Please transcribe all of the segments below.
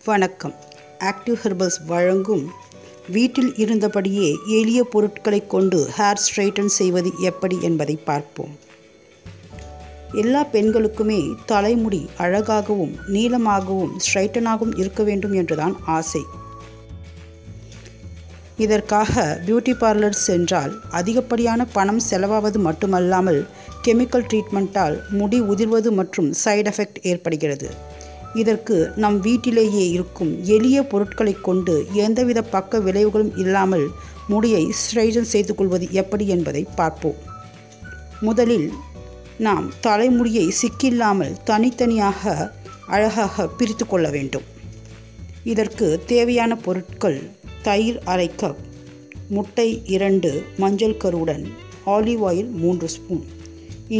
வணக்கம். Active herbals வழங்கும் வீட்டில் இருந்தபடியே எளிய பொருட்களை கொண்டு ஹேர் ஸ்ட்ரைட்டன் செய்வது எப்படி என்பதை பார்ப்போம். எல்லா பெண்களுக்குமே தலைமுடி அழகாகவும் நீளமாகவும் ஸ்ட்ரைட்டனாகவும் இருக்க வேண்டும் என்றுதான் ஆசை. இதற்காக பியூட்டி பார்லர் சென்றால் அதிகப்படியான பணம் செலவாவது மட்டுமல்லாமல் கெமிக்கல் ட்ரீட்மெண்ட்டால் முடி உதிர்வது மற்றும் சைடு எஃபெக்ட் ஏற்படுகிறது. இதற்கு நம் வீட்டிலேயே இருக்கும் எளிய பொருட்களை கொண்டு எந்தவித பக்க விளைவுகளும் இல்லாமல் முடியை ஸ்ட்ரைட்டன் செய்து கொள்வது எப்படி என்பதை பார்ப்போம். முதலில் நாம் தலைமுடியை சிக்கில்லாமல் தனித்தனியாக அழகாக பிரித்து கொள்ள வேண்டும். இதற்கு தேவையான பொருட்கள்: தயிர் அரை கப், முட்டை 2, மஞ்சள் கருவுடன் ஆலிவ் ஆயில் 3 ஸ்பூன்.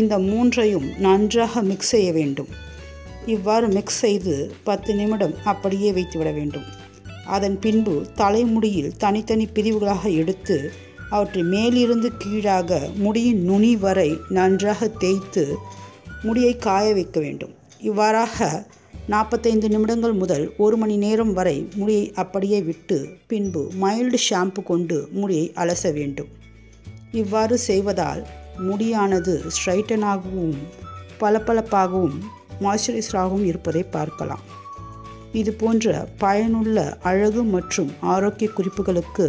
இந்த மூன்றையும் நன்றாக மிக்ஸ் செய்ய வேண்டும். இவ்வாறு மிக்ஸ் செய்து 10 நிமிடம் அப்படியே வைத்துவிட வேண்டும். அதன் பின்பு தலைமுடியில் தனித்தனி பிரிவுகளாக எடுத்து அவற்றை மேலிருந்து கீழாக முடியின் நுனி வரை நன்றாக தேய்த்து முடியை காய வைக்க வேண்டும். இவ்வாறாக 45 நிமிடங்கள் முதல் 1 மணி நேரம் வரை முடியை அப்படியே விட்டு பின்பு மைல்டு ஷாம்பு கொண்டு முடியை அலச வேண்டும். இவ்வாறு செய்வதால் முடியானது ஸ்ட்ரைட்டனாகவும் பளபளப்பாகவும் மாய்ஸ்சரைசராகவும் இருப்பதை பார்க்கலாம். இது போன்ற பயனுள்ள அழகு மற்றும் ஆரோக்கிய குறிப்புகளுக்கு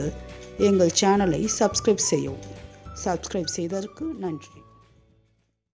எங்கள் சேனலை சப்ஸ்கிரைப் செய்யவும். சப்ஸ்கிரைப் செய்ததற்கு நன்றி.